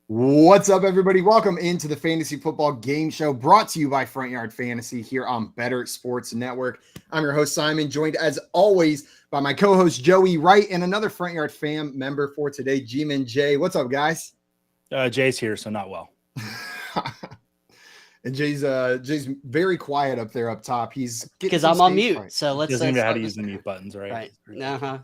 What's up, everybody? Welcome into the Fantasy Football Game Show brought to you by Front Yard Fantasy here on Better Sports Network. I'm your host, Simon, joined as always by my co-host, Joey Wright, and another Front Yard fam member for today, G-Man Jay. What's up, guys? Jay's here, so not well. And Jay's very quiet up there up top. He's because I'm on mute. Right. So let's doesn't even know how to use the mute buttons, right? Uh-huh.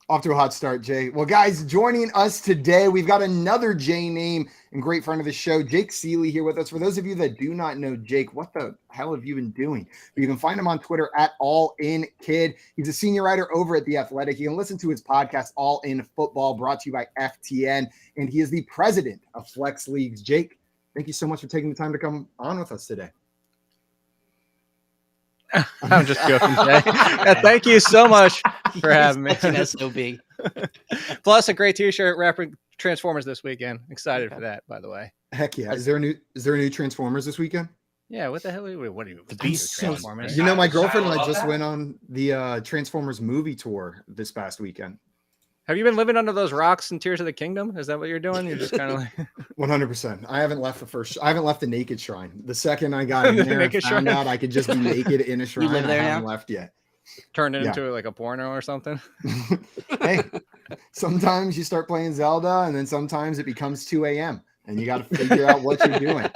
Off to a hot start, Jay. Well, guys, joining us today, we've got another Jay name and great friend of the show, Jake Ciely, here with us. For those of you that do not know Jake, what the hell have you been doing? You can find him on Twitter at AllInKid. He's a senior writer over at The Athletic. You can listen to his podcast, All In Football, brought to you by FTN, and he is the president of Flex Leagues. Jake, thank you so much for taking the time to come on with us today. I'm just joking, Jay. Thank you so much for having me. SOB. Plus a great T-shirt rapping Transformers this weekend. Excited for that, by the way. Heck yeah! Is there a new Transformers this weekend? Yeah. What the hell? What are you? The Beast Transformers. You know, my girlfriend and I just went on the Transformers movie tour this past weekend. Have you been living under those rocks in Tears of the Kingdom? Is that what you're doing? You're just kind of like 100%. I haven't left the naked shrine. The second I got in there, I found out I could just be naked in a shrine. I haven't left yet. Turned it into like a porno or something. Hey, sometimes you start playing Zelda, and then sometimes it becomes 2 a.m. and you got to figure out what you're doing.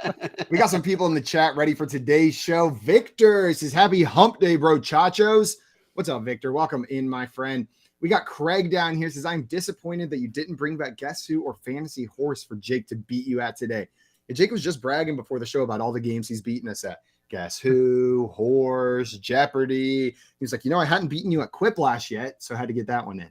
We got some people in the chat ready for today's show. Victor says, "Happy Hump Day, bro, chachos." What's up, Victor? Welcome in, my friend. We got Craig down here, says, "I'm disappointed that you didn't bring back Guess Who or Fantasy Horse for Jake to beat you at today." And Jake was just bragging before the show about all the games he's beaten us at. Guess Who, Horse, Jeopardy. He was like, I hadn't beaten you at Quiplash yet, so I had to get that one in.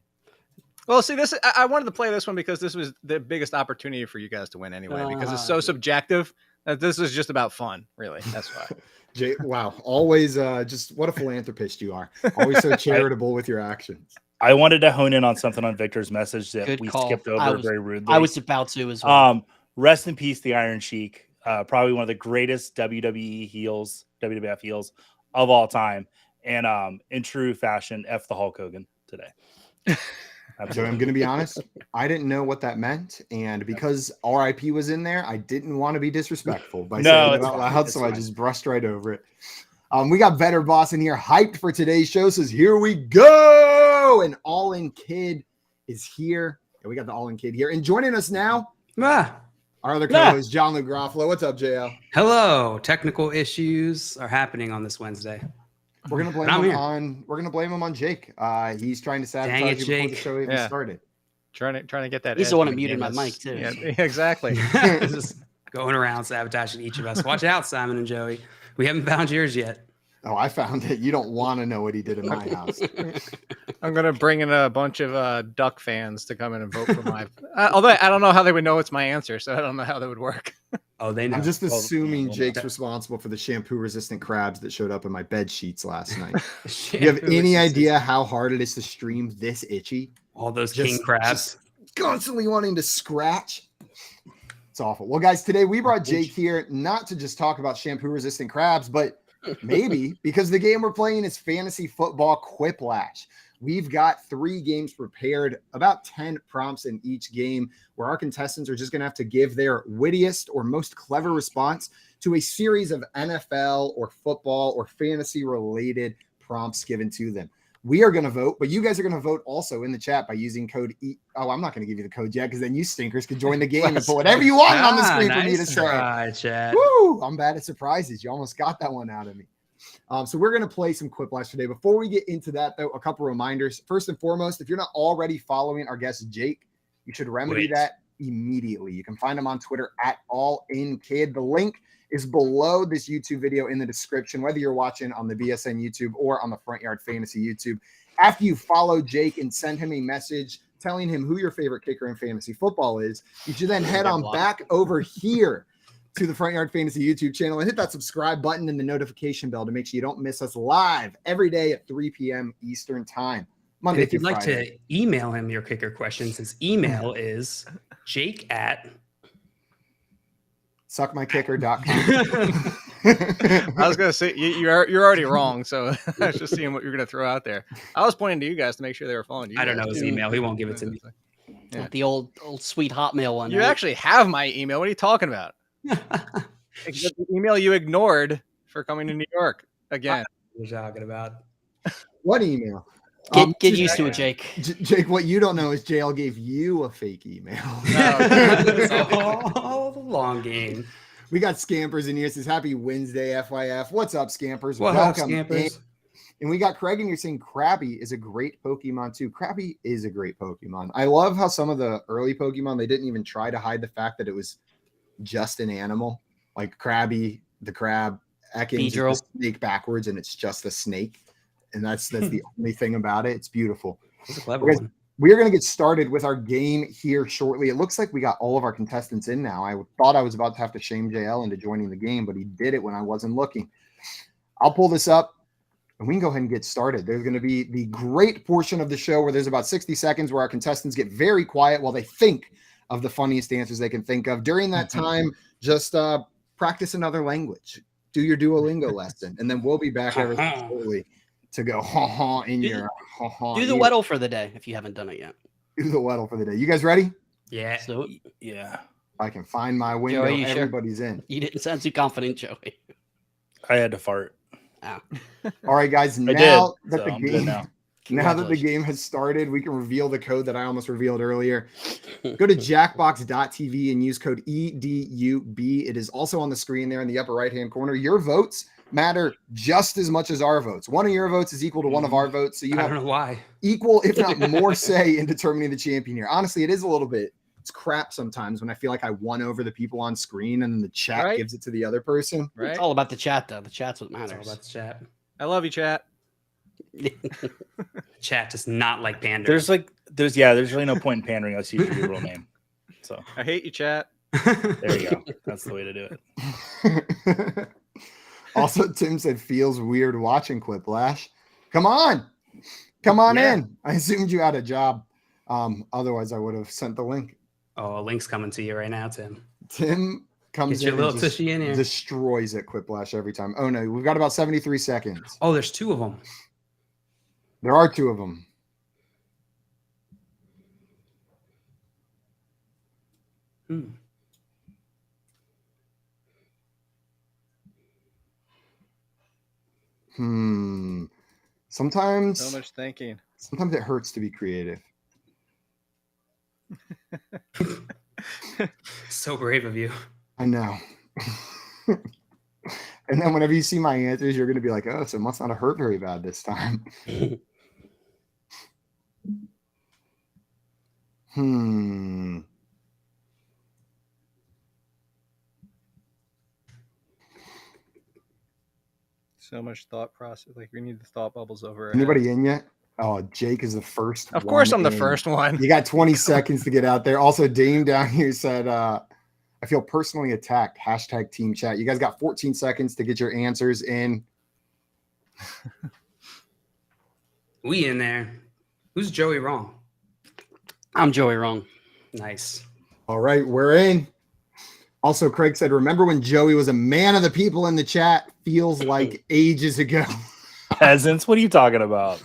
Well, see, I wanted to play this one because this was the biggest opportunity for you guys to win anyway, because it's so subjective that this is just about fun, really. That's why. Jay, wow. Always just what a philanthropist you are. Always so charitable with your actions. I wanted to hone in on something on Victor's message that Good we call. skipped over very rudely. I was about to as well. Rest in peace, the Iron Sheik. Probably one of the greatest WWF heels of all time. And in true fashion, F the Hulk Hogan today. So I'm going to be honest. I didn't know what that meant. And because RIP was in there, I didn't want to be disrespectful by saying it out loud. So I just brushed right over it. We got Better Boss in here, hyped for today's show. Says, "Here we go." And All In Kid is here. Yeah, we got the All In Kid here. And joining us now, our other co-host, John LaGroffalo. What's up, JL? Hello. Technical issues are happening on this Wednesday. We're gonna blame him on Jake. He's trying to sabotage you before the show even started. Trying to get that. He's the one who muted my mic too. Yeah, exactly. Just going around sabotaging each of us. Watch out, Simon and Joey. We haven't found yours yet. Oh, I found it. You don't want to know what he did in my house. I'm going to bring in a bunch of Duck fans to come in and vote for my... although I don't know how they would know it's my answer, so I don't know how that would work. Oh, they know. I'm just assuming Jake's responsible for the shampoo-resistant crabs that showed up in my bed sheets last night. Do you have any idea how hard it is to stream this itchy? All those king crabs. Just constantly wanting to scratch. It's awful. Well, guys, today we brought Jake here not to just talk about shampoo-resistant crabs, but maybe because the game we're playing is Fantasy Football Quiplash. We've got 3 games prepared, about 10 prompts in each game, where our contestants are just going to have to give their wittiest or most clever response to a series of NFL or football or fantasy-related prompts given to them. We are going to vote, but you guys are going to vote also in the chat by using code E. Oh, I'm not going to give you the code yet because then you stinkers could join the game and put whatever you want on the screen for me to say. Chat. Woo! I'm bad at surprises. You almost got that one out of me. So we're going to play some Quiplash today. Before we get into that, though, a couple reminders. First and foremost, if you're not already following our guest Jake, you should remedy that immediately. You can find him on Twitter at AllInKid. The link is below this YouTube video in the description, whether you're watching on the BSN YouTube or on the Front Yard Fantasy YouTube. After you follow Jake and send him a message telling him who your favorite kicker in fantasy football is, you should then head on back over here to the Front Yard Fantasy YouTube channel and hit that subscribe button and the notification bell to make sure you don't miss us live every day at 3 p.m. Eastern Time. Monday if you'd through like Friday. to email him your kicker questions, his email is suckmykicker.com. I was going to say, you're already wrong, so I was just seeing what you're going to throw out there. I was pointing to you guys to make sure they were following you. I don't know his email. He won't give it to me. Yeah. The old sweet Hotmail one. You right? actually have my email. What are you talking about? Except the email you ignored for coming to New York again. What are you talking about? What email? Get used to it, Jake. Jake, what you don't know is JL gave you a fake email. It's all the long game. We got Scampers in here. It says happy Wednesday, FYF. What's up, Scampers? What up, Scampers? And we got Craig in here saying Krabby is a great Pokemon too. Krabby is a great Pokemon. I love how some of the early Pokemon, they didn't even try to hide the fact that it was just an animal. Like Krabby, the crab, Ekans is the snake backwards, and it's just a snake. And that's the only thing about it. It's beautiful. That's a clever one. We are going to get started with our game here shortly. It looks like we got all of our contestants in now. I thought I was about to have to shame JL into joining the game, but he did it when I wasn't looking. I'll pull this up, and we can go ahead and get started. There's going to be the great portion of the show where there's about 60 seconds where our contestants get very quiet while they think of the funniest answers they can think of. During that time, just practice another language. Do your Duolingo lesson, and then we'll be back ever so shortly to go in your do the Weddle for the day if you haven't done it yet. Do the Weddle for the day. You guys ready? Yeah. So Yeah. I can find my window. Joey, Everybody's in. you didn't sound too confident, Joey. I had to fart. Oh. All right, guys. I Now did, that so the I'm good game now. now that the game has started, we can reveal the code that I almost revealed earlier. Go to jackbox.tv and use code EDUB. It is also on the screen there in the upper right-hand corner. Your votes matter just as much as our votes. One of your votes is equal to one of our votes. So you I have don't know why. equal, if not more, say in determining the champion here. Honestly, it is a little bit, it's crap sometimes when I feel like I won over the people on screen and the chat gives it to the other person. Right? It's all about the chat, though. The chat's what It's matters. all about the chat. I love you, chat. Chat does not like pandering. There's really no point in pandering unless you use your real name. So I hate you, chat. there you go. That's the way to do it. Also, Tim said feels weird watching Quiplash. Come on in. I assumed you had a job. Otherwise I would have sent the link. Oh, a link's coming to you right now, Tim. Tim comes Get your in little and tushy in here. destroys it Quiplash every time. Oh no, we've got about 73 seconds. Oh, there's two of them. There are two of them. Sometimes So much thinking. Sometimes it hurts to be creative. So brave of you. I know. And then whenever you see my answers, you're going to be like, oh, so it must not have hurt very bad this time. So much thought process. Like we need the thought bubbles over. Anybody in yet? Oh, Jake is the first. Of course, I'm the in. first one. You got 20 seconds to get out there. Also, Dame down here said, I feel personally attacked. # team chat. You guys got 14 seconds to get your answers in. We in there. Who's Joey wrong? I'm Joey wrong. Nice. All right, we're in. Also, Craig said, remember when Joey was a man of the people in the chat? Feels like ages ago. Peasants, what are you talking about?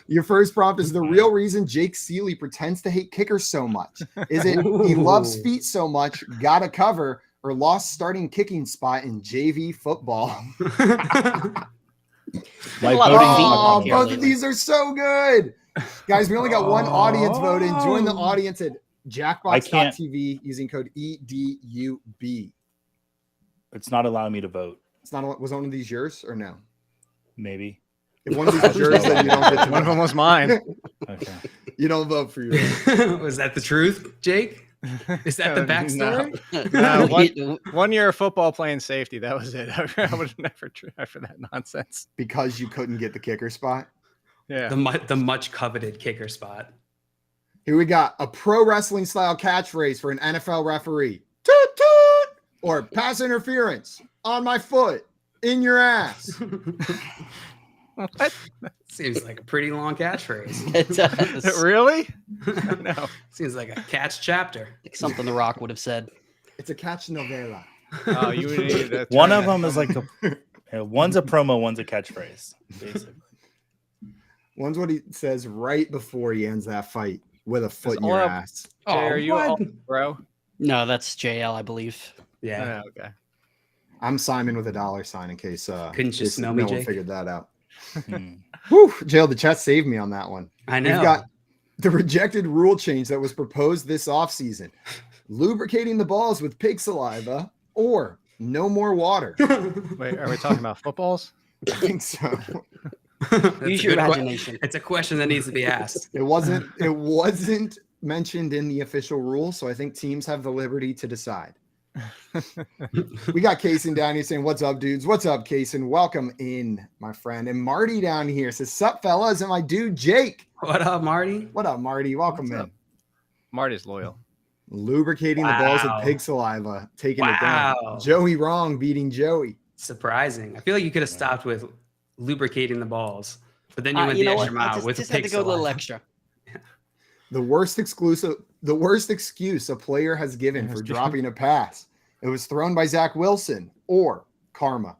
Your first prompt is the real reason Jake Ciely pretends to hate kickers so much. Is it he loves feet so much, got a cover, or lost starting kicking spot in JV football? Both of these are so good. Guys, we only got one audience vote in. Join the audience at jackbox.tv using code EDUB. It's not allowing me to vote. It's not. Was one of these yours or no? Maybe. If one of these is yours, then you don't get to One of them was mine. Okay. You don't vote for you. Was that the truth, Jake? Is that the backstory? One year of football playing safety. That was it. I would have never tried for that nonsense. Because you couldn't get the kicker spot? Yeah. The much coveted kicker spot. Here we got a pro wrestling style catchphrase for an NFL referee. Toot toot! Or pass interference on my foot in your ass. What? Seems like a pretty long catchphrase. It does. Really? No. Seems like a catch chapter. Like something The Rock would have said. It's a catch novella. Oh, you would need to One of them is like one's a promo, one's a catchphrase, basically. One's what he says right before he ends that fight. with a foot in all your up- ass. Jay, are you what? all bro? No, that's JL, I believe. Yeah. Oh, okay. I'm Simon with a $sign in case Couldn't you case smell no me, one Jake? figured that out. Hmm. Whew, Jail, the chat saved me on that one. I know. We've got the rejected rule change that was proposed this offseason. Lubricating the balls with pig saliva or no more water. Wait, are we talking about footballs? I think so. That's Use a your good que- imagination. It's a question that needs to be asked. It wasn't mentioned in the official rule, so I think teams have the liberty to decide. We got Kaysen down here saying, "What's up, dudes? What's up, Kaysen? Welcome in, my friend." And Marty down here says, "Sup, fellas?" And my dude Jake. What up, Marty? What up, Marty? Welcome What's in. up? Marty's loyal. Lubricating the balls with Wow. pig saliva, taking it down. Wow. Joey wrong, beating Joey. Surprising. I feel like you could have stopped with lubricating the balls, but then you went You the know extra what? I mile with just the had pig to go a little saliva. extra. The worst excuse a player has given for dropping a pass. It was thrown by Zach Wilson or karma.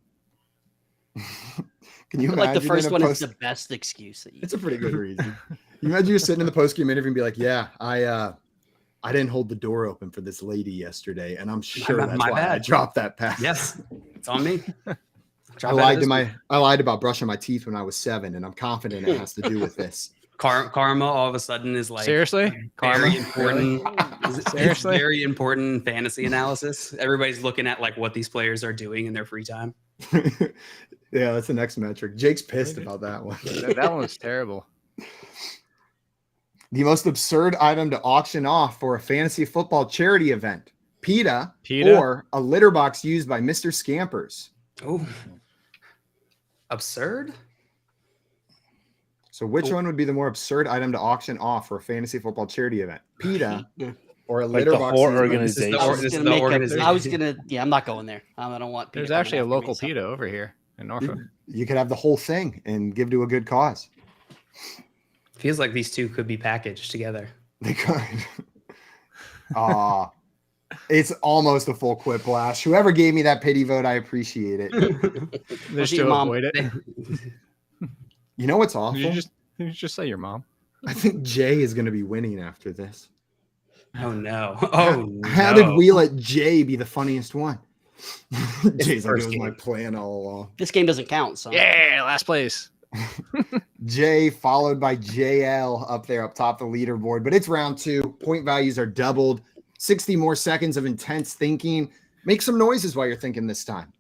Can you imagine? Like the first in a one is post- the best excuse. That you It's a pretty good reason. You imagine you're sitting in the post-game interview and be like, "Yeah, I didn't hold the door open for this lady yesterday, and I'm sure bad, that's my why I bad." dropped that pass." Yes, it's on me. I lied about brushing my teeth when I was 7, and I'm confident it has to do with this. Karma all of a sudden is like Seriously? Karma? very important. It's Seriously? very important in fantasy analysis. Everybody's looking at like what these players are doing in their free time. Yeah, that's the next metric. Jake's pissed about that one. That one was terrible. The most absurd item to auction off for a fantasy football charity event: PETA, PETA? or a litter box used by Mr. Scampers. Oh, absurd. So which one would be the more absurd item to auction off for a fantasy football charity event? PETA or a Like litter the box whole used by Mr. organization. I was This is gonna the make organization. I was gonna. Yeah, I'm not going there. I don't want. There's PETA coming actually a after me, local so. PETA over here in Norfolk. You could have the whole thing and give to a good cause. Feels like these two could be packaged together. They could. It's almost a full quiplash. Whoever gave me that pity vote, I appreciate it. Just your to mom? avoid it. You know what's awful? Did you just say your mom? I think Jay is going to be winning after this. Oh no! Oh How no. did we let Jay be the funniest one? Jay's like, it first was my game. plan all along. This game doesn't count. So Yeah, last place. Jay followed by JL up there up top the leaderboard, but it's round 2. Point values are doubled. 60 more seconds of intense thinking. Make some noises while you're thinking this time.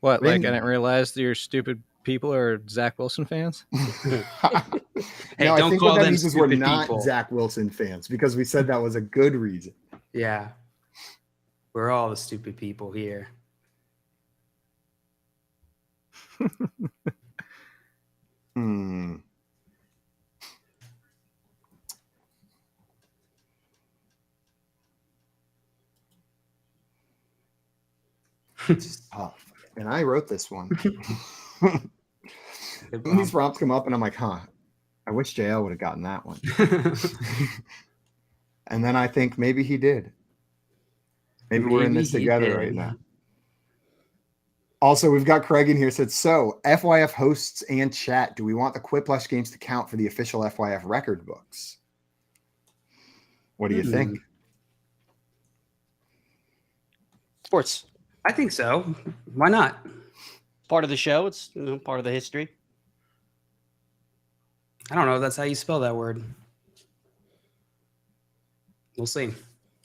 What? Like I Ring. didn't realize your stupid people are Zach Wilson fans. Hey, No, I don't think call what that them means is we're stupid not people. Zach Wilson fans because we said that was a good reason. Yeah, we're all the stupid people here. Hmm. It's tough. And I wrote this one. When these prompts come up and I'm like, I wish JL would have gotten that one. And then I think maybe he did. Maybe we're in Maybe this he together did. right now. Also, we've got Craig in here said, so FYF hosts and chat, do we want the Quiplash games to count for the official FYF record books? What do you think? sports I think so. Why not? part of the show. It's part of the history. I don't know if that's how you spell that word. We'll see.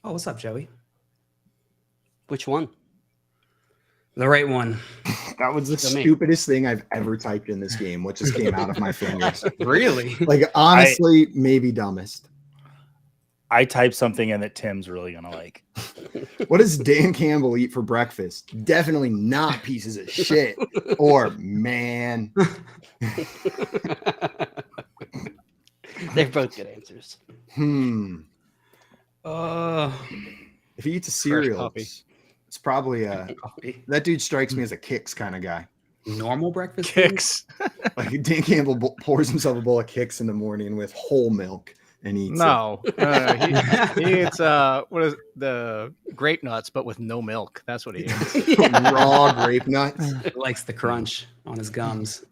Oh, what's up, Joey? Which one? The right one. That was the To me. stupidest thing I've ever typed in this game, what just came out of my fingers. Really? Like, honestly, maybe dumbest. I typed something in that Tim's really gonna like. What does Dan Campbell eat for breakfast? Definitely not pieces of shit or man. They're both good answers. If he eats a cereal, puppy. it's probably Coffee. that dude strikes me as a Kicks kind of guy. Normal breakfast food? Kicks. Like Dan Campbell pours himself a bowl of Kicks in the morning with whole milk and eats it. No. He eats what is the grape nuts, but with no milk. That's what he eats. Raw grape nuts. He likes the crunch on his gums.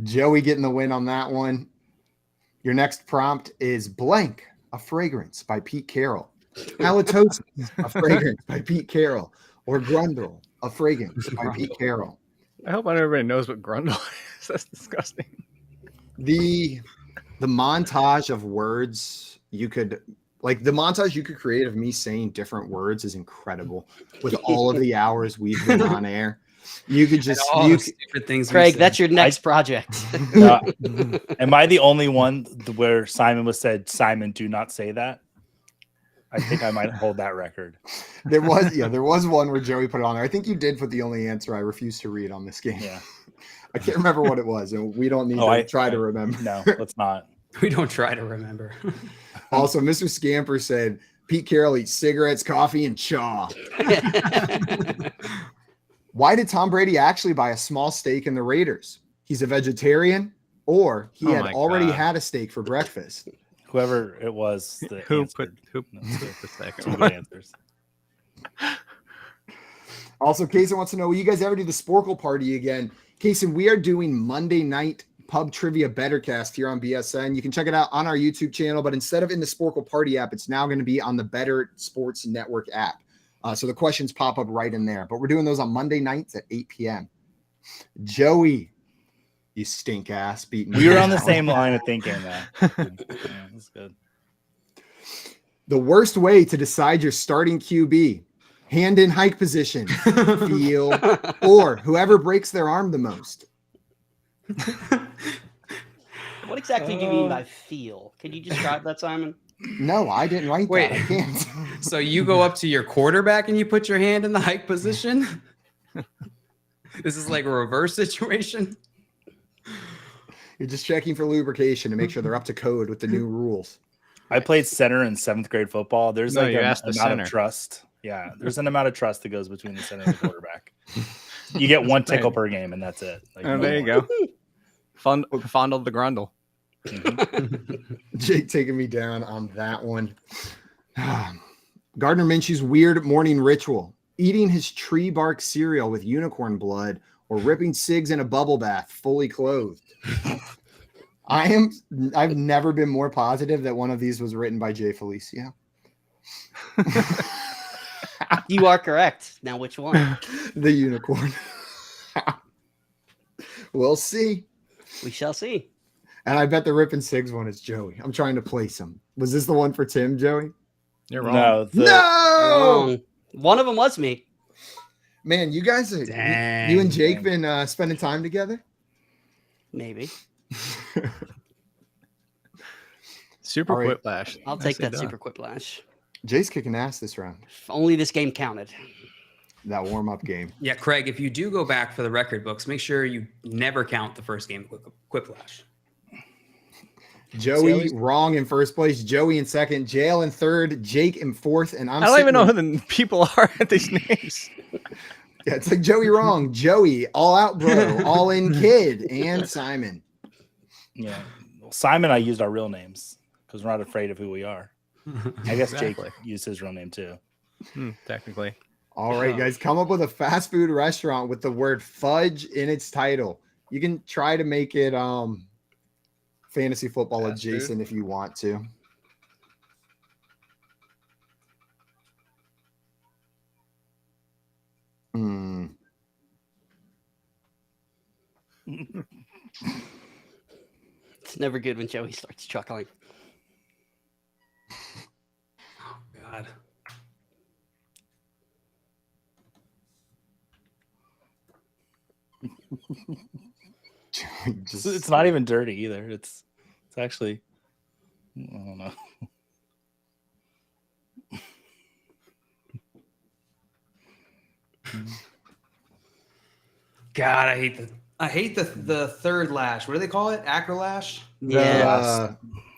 Joey getting the win on that one. Your next prompt is blank, a fragrance by Pete Carroll. Halitosis, a fragrance by Pete Carroll. Or Grundle, a fragrance by Pete Carroll. I hope everybody knows what Grundle is. That's disgusting. The montage of words you could create of me saying different words is incrable. With all of the hours we've been on air, you could just stupid things. Craig, that's your next project. Am I the only one where Simon was said, Simon, do not say that? I think I might hold that record. There was one where Joey put it on there. I think you did put the only answer I refuse to read on this game. Yeah. I can't remember what it was, and we don't need to try to remember. No, let's not. We don't try to remember. Also, Mr. Scamper said Pete Carroll eats cigarettes, coffee, and chaw. Why did Tom Brady actually buy a small steak in the Raiders? He's a vegetarian, or he had already had a steak for breakfast. Whoever it was, Who put the second good one? answers. Also, Kaysen wants to know, will you guys ever do the Sporkle party again? Kaysen, we are doing Monday night pub trivia bettercast here on BSN. You can check it out on our YouTube channel, but instead of in the Sporkle party app, it's now going to be on the Better Sports Network app. So the questions pop up right in there. But we're doing those on Monday nights at 8 p.m. Joey, you stink ass, beating me. We were on the same line of thinking that. Yeah, that's good. The worst way to decide your starting QB: hand in hike position, feel, or whoever breaks their arm the most. What exactly do you mean by feel? Can you describe that, Simon? No, I didn't write Wait. that. I can't. So you go up to your quarterback and you put your hand in the hike position? This is like a reverse situation? You're just checking for lubrication to make sure they're up to code with the new rules. I played center in 7th grade football. There's No, like you an asked the amount center. of trust. Yeah, there's an amount of trust that goes between the center and the quarterback. You get one tickle per game, and that's it. Like, Oh, no there you more. go. Fondled the Grundle. Jake taking me down on that one. Gardner Minshew's weird morning ritual: eating his tree bark cereal with unicorn blood, or ripping cigs in a bubble bath fully clothed. I've never been more positive that one of these was written by Jay Felicio. You are correct. Now, which one? The unicorn. We'll see. We shall see. And I bet the Rip and Sigs one is Joey. I'm trying to place him. Was this the one for Tim, Joey? You're wrong. No, No! One of them was me. Man, you guys are Dang. you and Jake been spending time together? Maybe. Super All right. Quiplash. I'll take Nicely that done. super quiplash. Jay's kicking ass this round. If only this game counted. That warm-up game. Yeah, Craig, if you do go back for the record books, make sure you never count the first game of Quiplash. Joey wrong in first place. Joey in second. Jail in third. Jake in fourth. And I don't even know who the people are at these names. Yeah, it's like Joey wrong. Joey, all out bro, all in kid, and Simon. Yeah. Well, Simon, I used our real names because we're not afraid of who we are. I guess Exactly. Jake used his real name too. Technically. All right, guys, come up with a fast food restaurant with the word fudge in its title. You can try to make it fantasy football Fast food? adjacent if you want to. It's never good when Joey starts chuckling. Oh, God. It's not even dirty either. It's actually, I don't know. God, I hate the third lash. What do they call it? Acrolash? Yeah.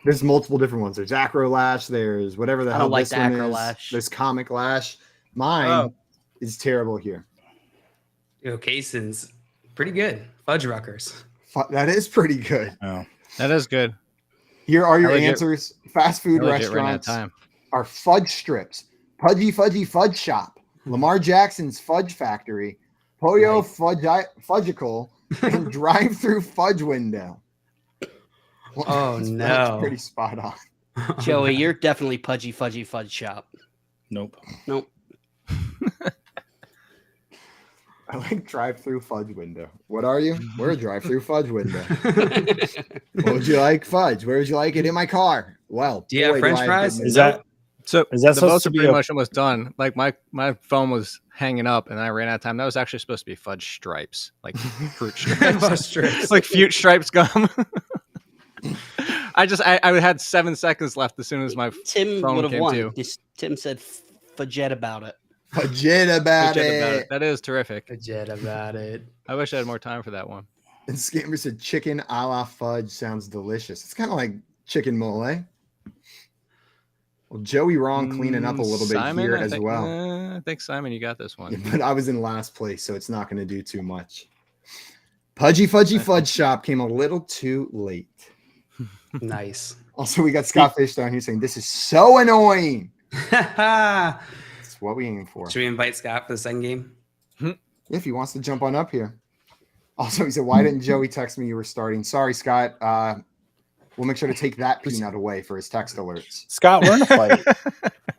There's multiple different ones. There's acro lash. There's whatever the I hell don't like this the one acro is. lash. There's comic lash. Mine is terrible here. Yo, Kaysen's pretty good. Fudge Ruckers. That is pretty good. Oh. That is good. Here are your I legit- answers. Fast food I legit ran out of restaurants time. are Fudge Strips, Pudgy Fudgy Fudge Shop, Lamar Jackson's Fudge Factory, Pollo Fudgicle, and Drive-Through Fudge Window. Oh, That's no. pretty spot on. Joey, you're definitely Pudgy Fudgy Fudge Shop. Nope. Nope. I like drive-through fudge window. What are you? We're a drive-through fudge window. What would you like? Fudge. Where would you like it? In my car. Well, Do you have boy, French I have fries? good Is news. that So Is that the supposed votes to are be pretty a- much almost done. Like my phone was hanging up and I ran out of time. That was actually supposed to be fudge stripes, like fruit stripes, Fudge strips. like fruit stripes gum. I had 7 seconds left as soon as my Tim phone would have came won. to. Tim said forget about it. Forget about Forget it. about it. That is terrific. Forget about it. I wish I had more time for that one. And Scamper said chicken a la fudge sounds delicious. It's kind of like chicken mole. Well, Joey wrong cleaning up a little bit Simon, here I as think, well. I think Simon, you got this one. But I was in last place, so it's not going to do too much. Pudgy Fudgy Fudge Shop came a little too late. Nice. Also, we got Scott Fish down here saying, this is so annoying. Should That's what we aim for. we invite Scott for the second game? If he wants to jump on up here. Also, he said, why didn't Joey text me you were starting? Sorry, Scott. We'll make sure to take that peanut away for his text alerts. Scott? We're in a fight.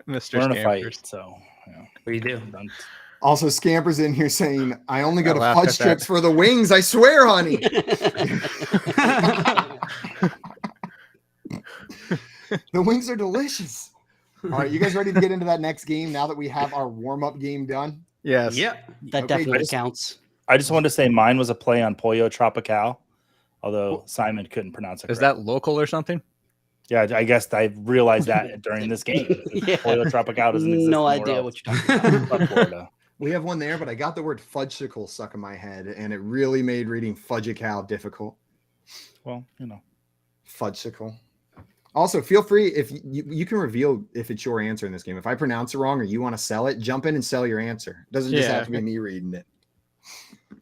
Mr. We're in a fight. Scampers. So yeah. What do you do? Done. Also, Scamper's in here saying, I only go I to laughed fudge at strips that. for the wings. I swear, honey. The wings are delicious. All right, you guys ready to get into that next game now that we have our warm-up game done? Yes. Yep. That Okay, definitely just- counts. I just wanted to say mine was a play on Pollo Tropical, although Simon couldn't pronounce it. Is correct. that local or something? Yeah, I guess I realized that during this game. Yeah. Pollo Tropical doesn't exist. No anywhere idea else what you're talking about. but Florida. We have one there, but I got the word fudgesicle stuck in my head, and it really made reading fudgical difficult. Well, you know. Fudgesicle. Also, feel free if you can reveal if it's your answer in this game. If I pronounce it wrong or you want to sell it, jump in and sell your answer. It doesn't just Yeah. have to be me reading it.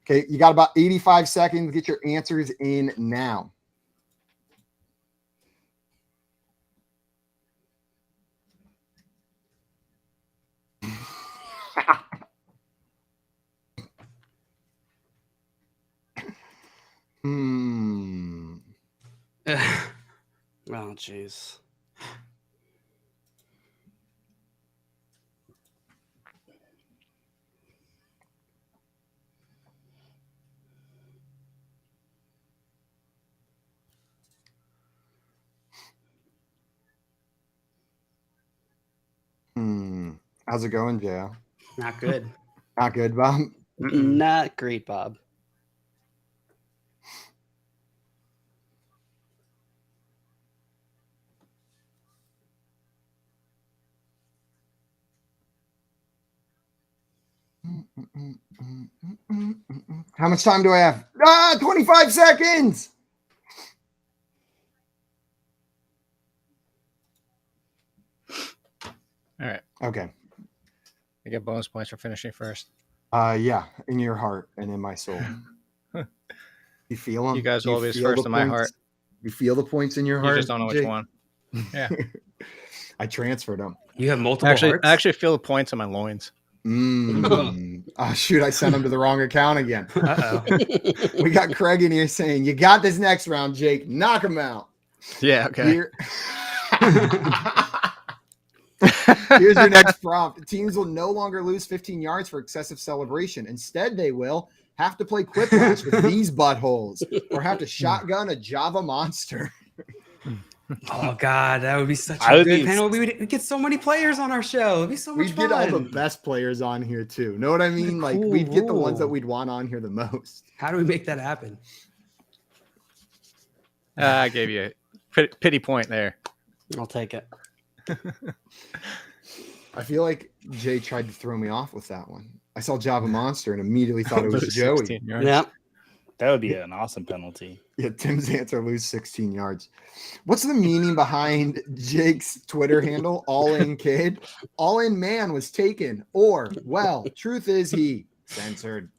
Okay, you got about 85 seconds. Get your answers in now. Hmm. Oh, jeez. How's it going, Joe? Not good. Not good, Bob. Mm-mm. Not great, Bob. How much time do I have? 25 seconds. All right. Okay. I get bonus points for finishing first. Yeah, in your heart and in my soul. You feel them? You guys Do will always feel first the in my points? heart. You feel the points in your heart? You just don't know which Jake? one. Yeah. I transferred them. You have multiple I hearts? actually feel the points in my loins. Oh, shoot, I sent them to the wrong account again. Uh-oh. We got Craig in here saying, you got this next round, Jake. Knock him out. Yeah. Okay. Here- Here's your next prompt. Teams will no longer lose 15 yards for excessive celebration. Instead, they will have to play Quiplash with these buttholes or have to shotgun a Java monster. Oh God, that would be such I a would good be- panel. We'd get so many players on our show. It'd be so much We'd fun. get all the best players on here, too. Know what I mean? Like, Cool we'd get the ones that rule. we'd want on here the most. How do we make that happen? I gave you a pity point there. I'll take it. I feel like Jay tried to throw me off with that one. I saw Java Monster and immediately thought it was Lose Joey. 16 yards. Yeah. That would be an awesome penalty. Yeah, Tim's answer, lose 16 yards. What's the meaning behind Jake's Twitter handle, All In Kid? All In Man was taken, or, well, truth is he censored.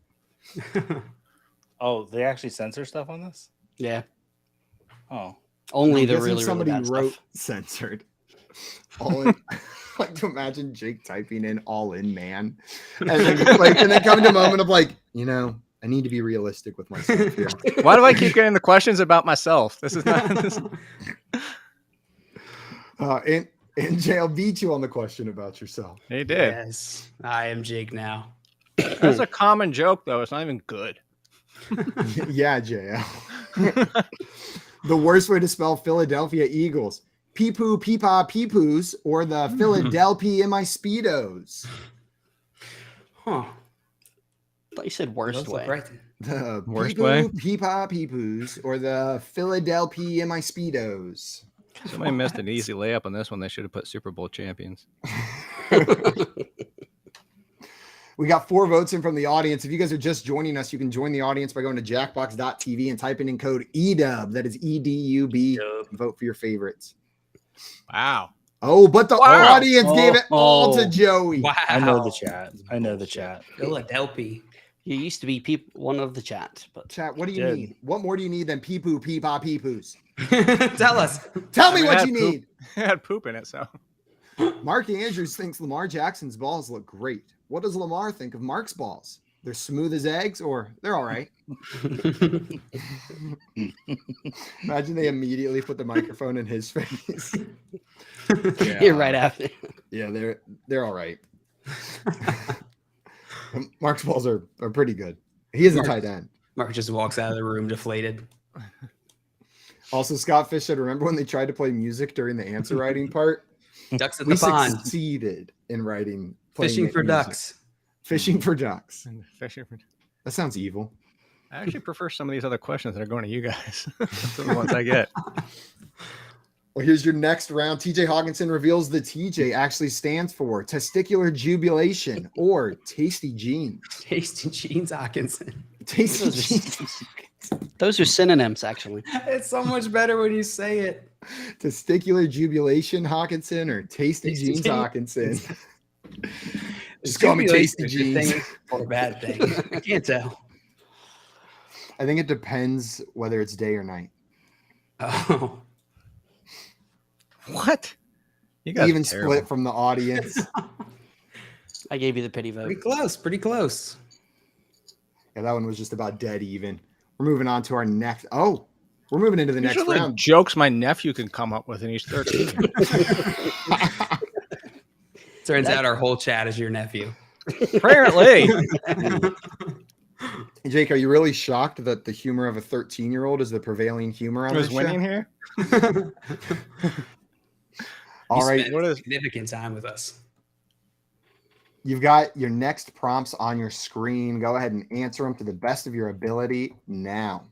Oh, they actually censor stuff on this? Yeah. Oh. Only I'm the guessing really, really somebody bad wrote stuff. censored. All in. Like to imagine Jake typing in All In Man and then coming to a moment of like, I need to be realistic with myself here. Why do I keep getting the questions about myself? This is not. And JL beat you on the question about yourself. He did. Yes, I am Jake now. That's a common joke, though. It's not even good. Yeah, JL. The worst way to spell Philadelphia Eagles. Pee-poo, pee-paw, pee-poos, or the Philadelphia in my Speedos. Huh. I thought you said worst Those look way. right. The Worst pee-poo, way? pee-paw, pee-poos, or the Philadelphia in my Speedos. Somebody missed an easy layup on this one. They should have put Super Bowl champions. We got 4 votes in from the audience. If you guys are just joining us, you can join the audience by going to jackbox.tv and typing in code EDUB. That is EDUB. Vote for your favorites. Wow. Oh, but the Wow. audience gave it all to Oh. Joey. Wow. I know the chat. I know the chat. Philadelphia. You used to be one of the chat, but Chat, what do you Good. need? What more do you need than pee-poo, pee-paw, pee-poos? Tell us. Tell me I mean, what it you had poop. need. It had poop in it, so. Mark Andrews thinks Lamar Jackson's balls look great. What does Lamar think of Mark's balls? They're smooth as eggs, or they're all right? Imagine they immediately put the microphone in his face. you're right after. Yeah, they're all right. Mark's balls are pretty good. He is a tight end. Mark just walks out of the room deflated. Also, Scott Fish said, remember when they tried to play music during the answer writing part? Ducks in We the pond. succeeded in playing Fishing for music. ducks. Fishing for ducks. And fishing for- That sounds evil. I actually prefer some of these other questions that are going to you guys. Those are the ones I get. Well, here's your next round. TJ Hawkinson reveals the TJ actually stands for testicular jubilation or tasty jeans. Tasty Jeans Hawkinson. Tasty Those are- jeans. Those are synonyms, actually. It's so much better when you say it. Testicular jubilation Hawkinson or tasty Tasty jeans jeans. Hawkinson. Just call me Jubilation tasty is a jeans. thing or a bad thing. I can't tell. I think it depends whether it's day or night. Oh. What? You guys Even are terrible. split from the audience. I gave you the pity vote. Pretty close. Pretty close. Yeah, that one was just about dead even. We're moving on to our next. Oh, we're moving into the These next are like round. jokes my nephew can come up with, and he's 13. Turns out our whole chat is your nephew. Apparently. Jake, are you really shocked that the humor of a 13-year-old is the prevailing humor on Was this winning show? here? All You right, spent what is- significant time with us. you've got your next prompts on your screen. Go ahead and answer them to the best of your ability now.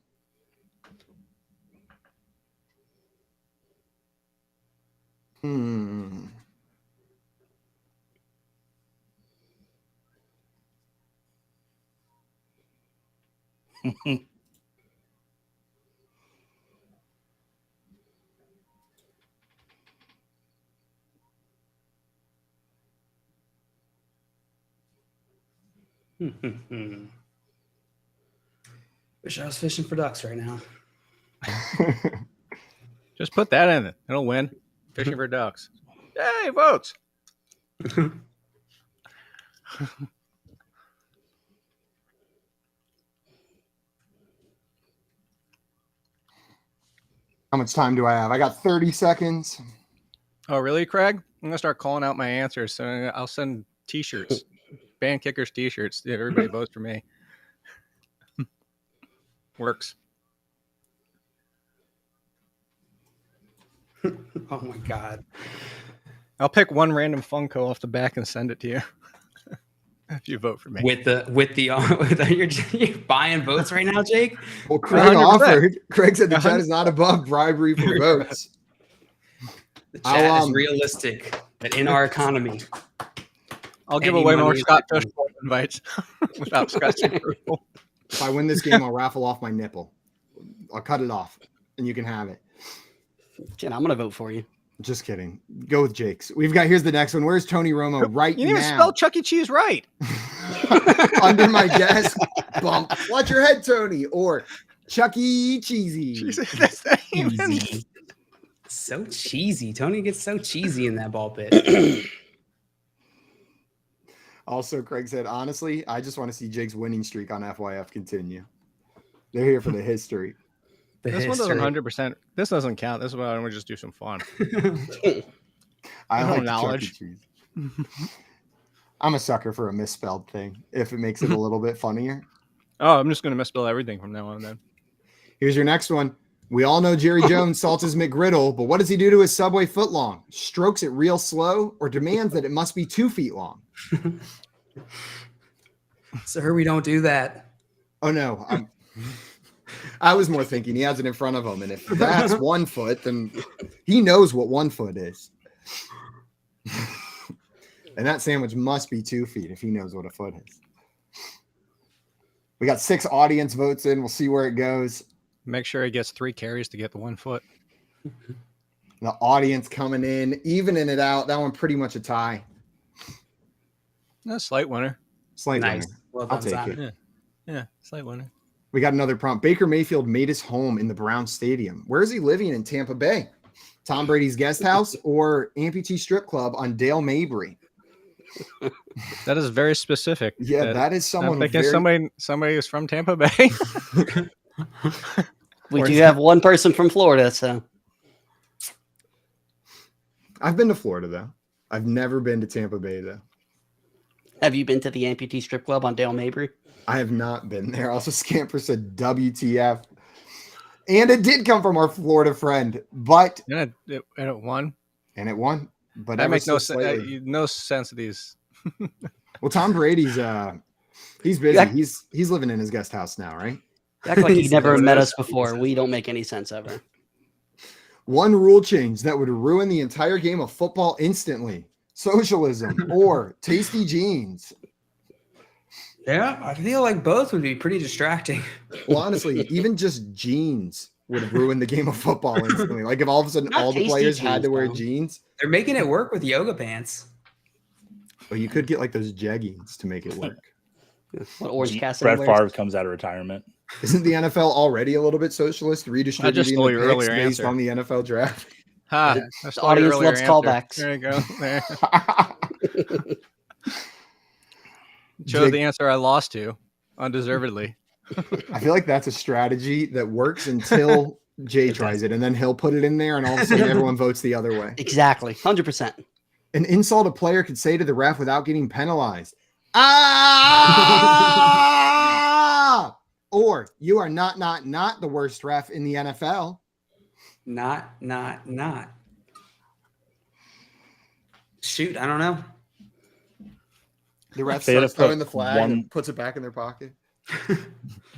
Wish I was fishing for ducks right now. Just put that in it. It'll win. Fishing for ducks. Yay, votes. How much time do I have? I got 30 seconds. Oh, really, Craig? I'm gonna start calling out my answers. So I'll send T-shirts, band kickers T-shirts. If everybody votes for me. Works. Oh my god. I'll pick one random Funko off the back and send it to you if you vote for me. With you're buying votes right now, Jake? Well, Craig 100%. offered. Craig said the chat is not above bribery for votes. The chat I'll, is realistic, but in our economy. I'll give Any away more money is Scott good Fishbowl invites without Scott's approval. If I win this game, I'll raffle off my nipple. I'll cut it off, and you can have it. Jen, I'm gonna vote for you. Just kidding. Go with Jake's. Here's the next one. Where's Tony Romo right You didn't even now? spell Chuck E. Cheese right. Under my desk. Bump. Watch your head, Tony. Or Chucky Cheesy. Jesus, that's not even- Easy. So cheesy. Tony gets so cheesy in that ball pit. Also, Craig said, honestly, I just want to see Jake's winning streak on FYF continue. They're here for the history. This one doesn't 100%. This doesn't count. This is why we just do some fun. I No like knowledge. the Chuck E. Cheese. I'm a sucker for a misspelled thing if it makes it a little bit funnier. Oh, I'm just going to misspell everything from now on then. Here's your next one. We all know Jerry Jones salts his McGriddle, but what does he do to his Subway footlong? Strokes it real slow or demands that it must be 2 feet long? Sir, we don't do that. Oh, no. I was more thinking he has it in front of him, and if that's 1 foot, then he knows what 1 foot is. And that sandwich must be 2 feet if he knows what a foot is. We got 6 audience votes in. We'll see where it goes. Make sure he gets 3 carries to get the 1 foot. The audience coming in, evening it out. That one pretty much a tie. A slight winner. Slight Nice. winner. Well I'll done, take Simon. it. Yeah, slight winner. We got another prompt. Baker Mayfield made his home in the Browns Stadium. Where is he living in Tampa Bay? Tom Brady's guest house or amputee strip club on Dale Mabry? That is very specific. Yeah, that is someone. I'm thinking somebody is from Tampa Bay. We do have one person from Florida, so I've been to Florida though. I've never been to Tampa Bay though. have you been to the amputee strip club on Dale Mabry? I have not been there. Also, Scamper said WTF. And it did come from our Florida friend, but and it won. and it won. But That ever makes so no slightly. no sense of these. Well, Tom Brady's he's busy. Yeah. He's living in his guest house now, right? Act like he He's never never met met us before. We don't make any sense ever. One rule change that would ruin the entire game of football instantly. Socialism or tasty jeans. Yeah, I feel like both would be pretty distracting. Well, honestly, even just jeans would have ruined the game of football instantly. Like if all of a sudden Not all the tasty players had to jeans, wear though. jeans. They're making it work with yoga pants. But you could get like those jeggings to make it work. What Orange Cassidy Brett wears. Favre comes out of retirement. Isn't the NFL already a little bit socialist, redistributing stole the your picks earlier based answer. on the NFL draft? Ha! The I stole your audience earlier loves answer. callbacks. There you go. There. Chose Jake, the answer I lost to, undeservedly. I feel like that's a strategy that works until Jay tries it, and then he'll put it in there, and all of a sudden everyone votes the other way. Exactly. 100%. An insult a player could say to the ref without getting penalized. Ah! Or you are not the worst ref in the NFL. Not. Shoot, I don't know. The ref They had starts to put throwing the flag one- and puts it back in their pocket.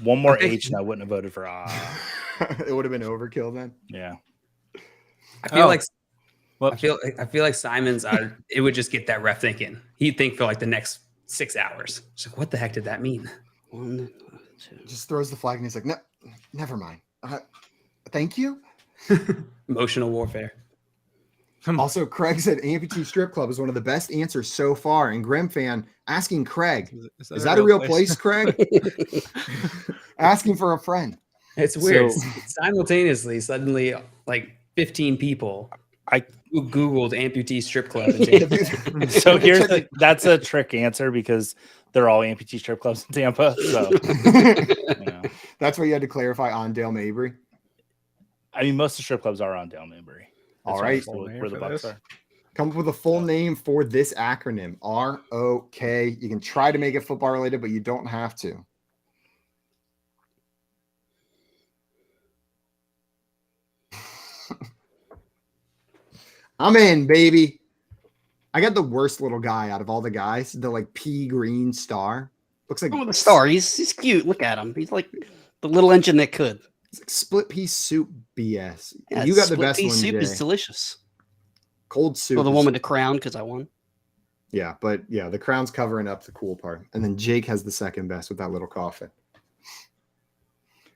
One more I think- H, and I wouldn't have voted for It would have been overkill then. Yeah. I feel Oh. like Whoops. I feel like Simon's it would just get that ref thinking. He'd think for like the next 6 hours. It's like, what the heck did that mean? 1, 2. Just throws the flag and he's like, no, never mind. Thank you. Emotional warfare. Also, Craig said amputee strip club is one of the best answers so far. And Grim fan asking Craig, is that a real place, Craig? Asking for a friend. It's weird. So- Simultaneously, suddenly, like 15 people who Googled amputee strip club. In Tampa. So that's a trick answer because they're all amputee strip clubs in Tampa. So That's what you had to clarify on Dale Mabry. I mean, most of the strip clubs are on Dale Mabry. All right. Where the Bucks are. Come up with a full name for this acronym. ROK. You can try to make it football related, but you don't have to. I'm in, baby. I got the worst little guy out of all the guys. The like pea green star. Looks like Oh, the star. He's cute. Look at him. He's like the little engine that could. It's like split pea soup BS. Yeah, You got the split best pea one, soup Jay. is delicious. Cold soup. Well, the is- one with the crown because I won. Yeah, but yeah, the crown's covering up the cool part. And then Jake has the second best with that little coffin.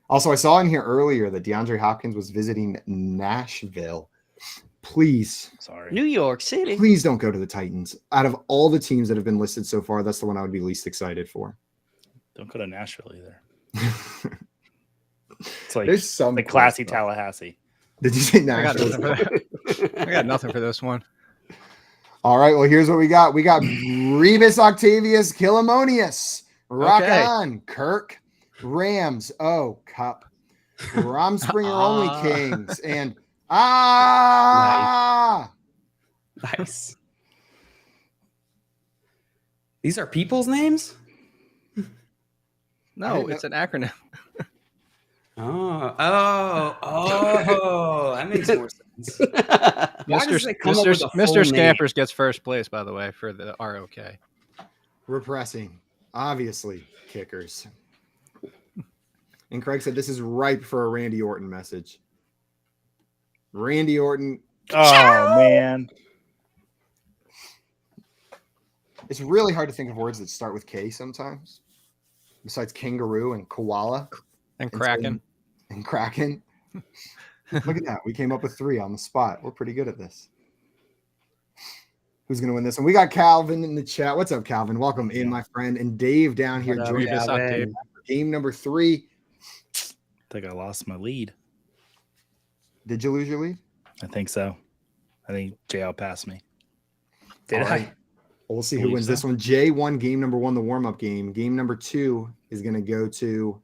Also, I saw in here earlier that DeAndre Hopkins was visiting Nashville. Please, Sorry. New York City. please don't go to the Titans. Out of all the teams that have been listed so far, that's the one I would be least excited for. Don't go to Nashville either. It's like There's some the cool classy stuff. Tallahassee. Did you say I got Nashville? nothing for that. I got nothing for this one. All right. Well, here's what we got. We got Rebus Octavius Kilimonius. Rock Okay. on, Kirk. Rams. Oh, Cup. Rom Springer only Kings. And Nice. These are people's names? No, it's an acronym. That makes more sense. Why does it come up with a full Mr. name? Scampers gets first place, by the way, for the ROK. repressing. Obviously, kickers. And Craig said this is ripe for a Randy Orton message. Randy Orton. Oh, man. It's really hard to think of words that start with K sometimes. Besides kangaroo and koala. And Kraken. And Kraken. Look at that. We came up with 3 on the spot. We're pretty good at this. Who's going to win this one? We got Calvin in the chat. What's up, Calvin? Welcome in, my friend. And Dave down here joining us for game number 3. I think I lost my lead. Did you lose your lead? I think so. I think JL passed me. Did All I? right. Well, we'll see who wins this one. Jay won game number 1, the warm-up game. Game number 2 is going to go to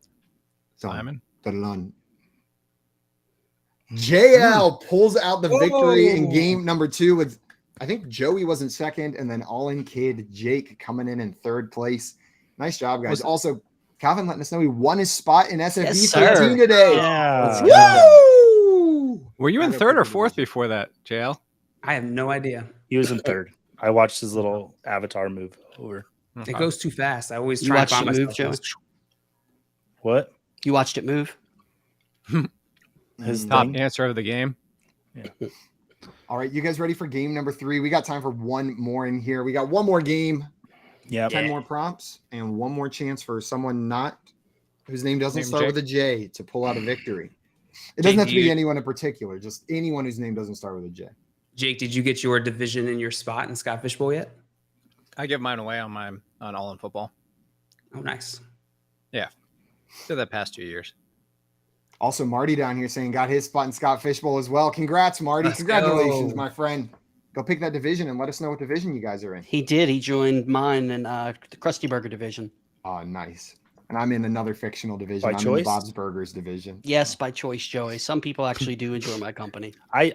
Simon. JL pulls out the victory in game number 2 with, I think Joey was in second, and then all-in kid Jake coming in 3rd place. Nice job, guys. Also, Calvin letting us know he won his spot in SFB Yes, 13 sir. today. Yeah. Woo! Were you in 3rd or 4th before that, JL? I have no idea. He was in 3rd. I watched his little avatar move over. It goes too fast. I always You try watched to find it move, myself. Joey? What? You watched it move? His Top thing? answer of the game. All right, you guys ready for game number 3? We got time for one more in here. We got one more game, Yeah. 10 more prompts, and one more chance for someone not whose name doesn't start Jake? with a J to pull out a victory. It doesn't have to be you- anyone in particular, just anyone whose name doesn't start with a J. Jake, did you get your division and your spot in Scott Fishbowl yet? I give mine away on All in Football. Oh, nice. Did that past 2 years. Also, Marty down here saying got his spot in Scott Fishbowl as well. Congrats, Marty. Let's Congratulations, go. my friend. Go pick that division and let us know what division you guys are in. He did. He joined mine in the Krusty Burger division. Oh, nice. And I'm in another fictional division. By I'm in choice? the Bob's Burgers division. Yes, by choice, Joey. Some people actually do enjoy my company. I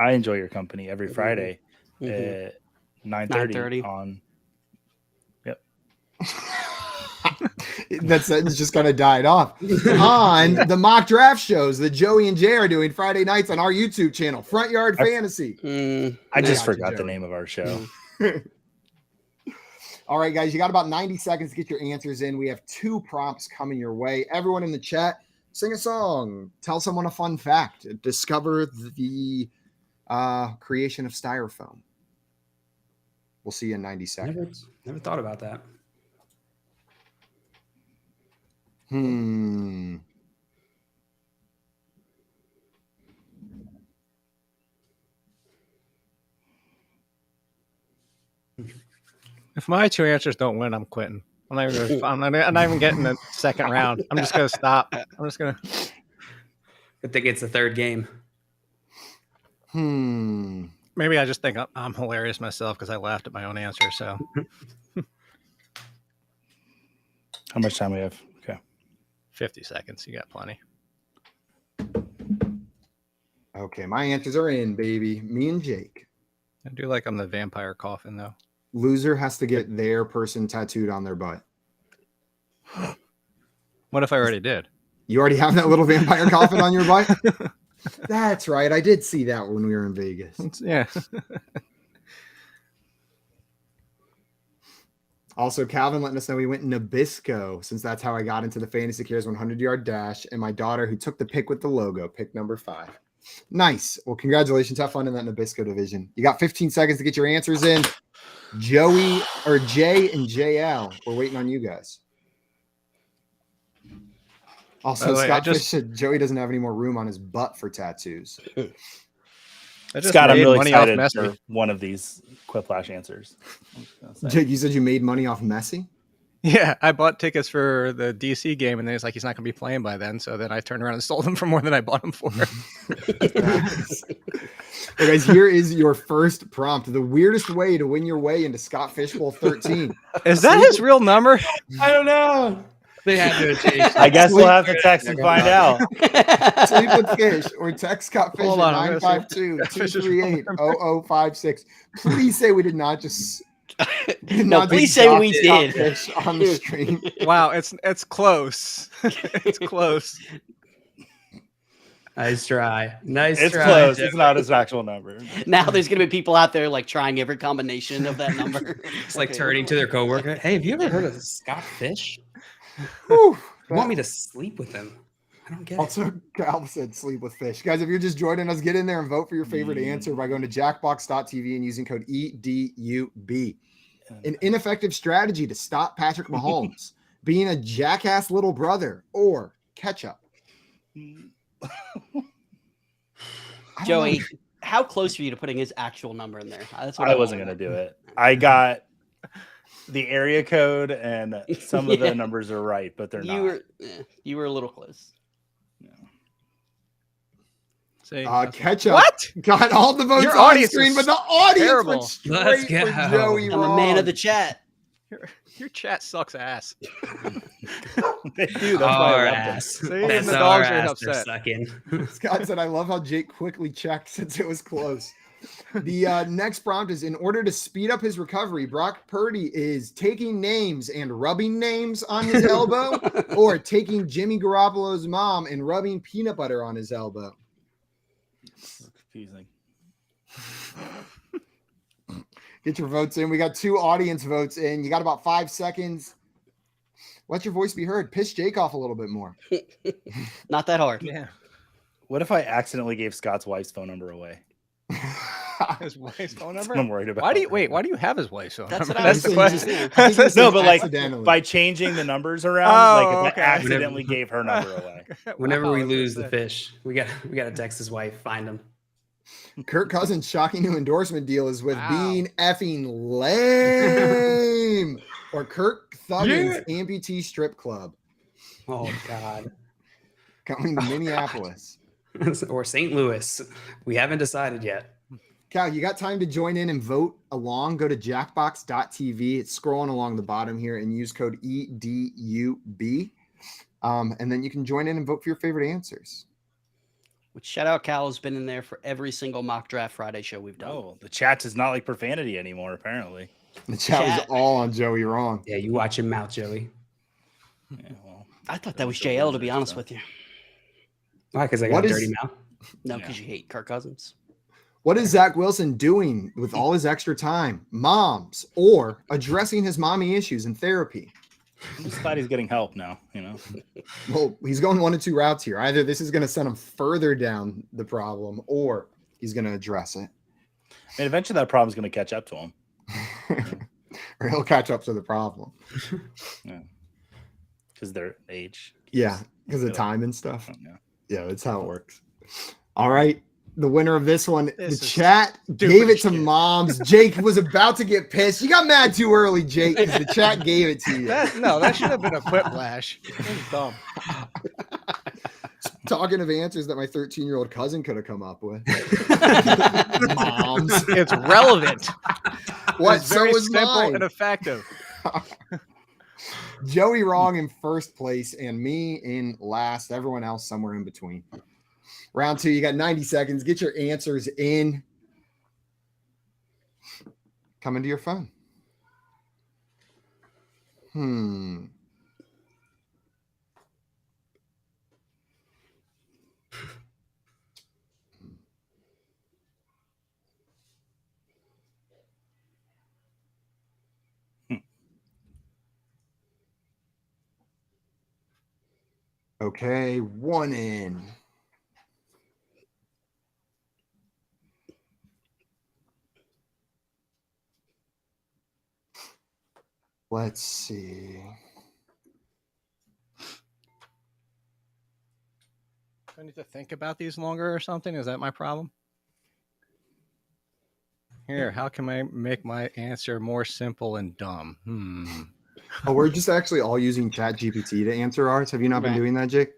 enjoy your company every Friday Mhm. at 9:30 9:30. on. That sentence just kind of died off. On the mock draft shows that Joey and Jay are doing Friday nights on our YouTube channel, Front Yard Fantasy. Mm, I just Gotcha, forgot the Joey. name of our show. All right, guys, you got about 90 seconds to get your answers in. We have 2 prompts coming your way. Everyone in the chat, sing a song, tell someone a fun fact, discover the creation of styrofoam. We'll see you in 90 seconds. Never thought about that. If my 2 answers don't win, I'm quitting. I'm not even getting the second round. I'm just gonna stop. I'm just gonna. Good thing it's the 3rd game. Maybe I just think I'm hilarious myself because I laughed at my own answer. So How much time we have? Okay. 50 seconds. You got plenty. Okay, my answers are in, baby. Me and Jake. I do like I'm the vampire coffin though. Loser has to get their person tattooed on their butt. What if I already did? You already have that little vampire coffin on your butt? That's right. I did see that when we were in Vegas. Yeah. Also, Calvin letting us know he went Nabisco, since that's how I got into the Fantasy Cares 100-yard dash. And my daughter, who took the pick with the logo, pick number 5. Nice. Well, congratulations. Have fun in that Nabisco division. You got 15 seconds to get your answers in. Joey or Jay and JL, we're waiting on you guys. Also, By the way, Scott Fish said Joey doesn't have any more room on his butt for tattoos. I just Scott, I'm made really money off excited Messi. for one of these Quiplash answers. Jake, you said you made money off Messi? Yeah, I bought tickets for the DC game, and then he's like, he's not going to be playing by then. So then I turned around and sold them for more than I bought them for. Well, guys, here is your first prompt. The weirdest way to win your way into Scott Fishbowl 13. Is that his real number? I don't know. They had to have changed. I guess we'll have to text and find out. Sleep with Fish or text Scott Fish Hold at on, I'm gonna see 952-238-0056. Please say we did not just No, please say we did. Fish on the stream. Wow, it's close. It's close. Nice try. Nice It's try. close. Joey. It's not his actual number. Now there's gonna be people out there like trying every combination of that number. It's like turning to their coworker. Hey, have you ever heard of Scott Fish? Whew. You want me to sleep with him? I don't get it. Also, Cal said sleep with fish. Guys, if you're just joining us, get in there and vote for your favorite answer by going to jackbox.tv and using code EDUB. An ineffective strategy to stop Patrick Mahomes, being a jackass little brother, or ketchup. Joey, how close are you to putting his actual number in there? That's what I wasn't going to do it. I got the area code and some of the numbers are right, but they're not. You were a little close. See, Ketchup. What? Got all the votes Your on audience screen, is but the audience terrible. went straight Let's for go. Joey I'm wrong. a man of the chat. Your chat sucks ass. They do. That's why I Our left them. ass. See, That's the our dogs are ass they're upset. sucking. Scott said, I love how Jake quickly checked since it was close. The next prompt is, in order to speed up his recovery, Brock Purdy is taking names and rubbing names on his elbow, or taking Jimmy Garoppolo's mom and rubbing peanut butter on his elbow. It's confusing. Get your votes in. We got 2 audience votes in. You got about 5 seconds. Let your voice be heard. Piss Jake off a little bit more. Not that hard. Yeah. What if I accidentally gave Scott's wife's phone number away? His wife's phone That's number? what I'm worried about. Why do you have his wife's phone That's number? what I was That's the saying question. just I think he said No, but like accidentally. by changing the numbers around, Oh, like if okay. I accidentally gave her number away. Whenever Wow, we I was lose gonna the say. fish, we gotta text his wife, find him. Kirk Cousins' shocking new endorsement deal is with Wow. being effing lame. Or Kirk Thuggins' amputee strip club Oh God. coming to Minneapolis. Or St. Louis. We haven't decided yet. Cal, you got time to join in and vote along. Go to jackbox.tv. It's scrolling along the bottom here and use code EDUB. And then you can join in and vote for your favorite answers. Which shout out Cal has been in there for every single mock draft Friday show we've done. Oh, the chat does not like profanity anymore, apparently. The chat was Chat. all on Joey wrong. Yeah, you watch him mouth, Joey. Yeah, well, I thought that was JL, to be honest with you. Why? Because I What got a is- dirty mouth. No, because you hate Kirk Cousins. What is Zach Wilson doing with all his extra time? Moms, or addressing his mommy issues in therapy? I'm just glad he's getting help now, you know? Well, he's going 1 of 2 routes here. Either this is going to send him further down the problem, or he's going to address it. And eventually that problem's going to catch up to him. Or he'll catch up to the problem. Because their age. Yeah, because of time and stuff. Yeah. Yeah, that's how it works. All right. The winner of this one, This the is chat stupid gave it to shit. moms. Jake was about to get pissed. You got mad too early, Jake, because the chat gave it to you. That should have been a quiplash. That was dumb. Talking of answers that my 13-year-old cousin could have come up with. Moms. It's relevant. What? It's So very was simple mine. and effective. Joey wrong in first place and me in last. Everyone else somewhere in between. Round 2, you got 90 seconds. Get your answers in. Come into your phone. Okay, 1 in. Let's see. Do I need to think about these longer or something? Is that my problem? Here, how can I make my answer more simple and dumb? Oh, we're just actually all using ChatGPT to answer ours. Have you not been Right. doing that, Jake?